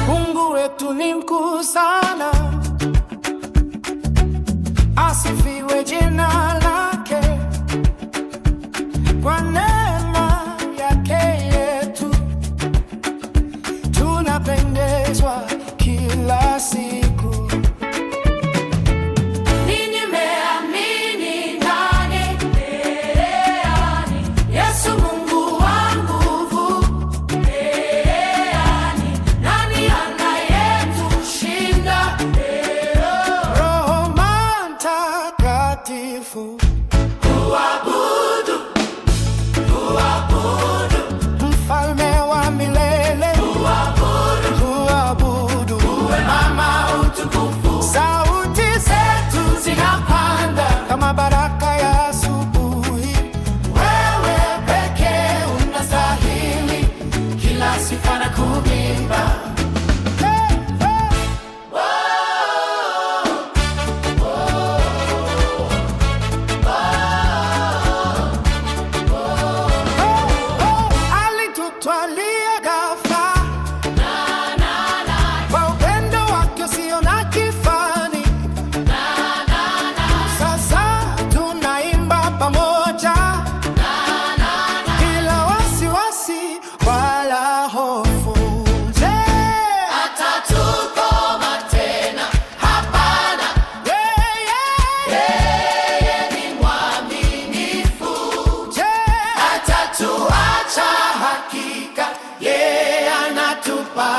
Mungu wetu ni mkuu sana, asifiwe jina lake. Kwa neema yake yetu tunapendezwa kila siku. Kuabudu, Mfalme wa milele, kuabudu, uwe mama utukufu. sauti zetu zinapanda kama baraka ya asubuhi. Wewe pekee unastahili kila sifa na kuimba. Twalia ghafla kwa upendo wake usio na kifani. Sasa tunaimba pamoja bila wasiwasi wala hofu. Atatukoma tena? Hapana, yeye ni mwaminifu. Hatatuacha, hakika yeye anatupa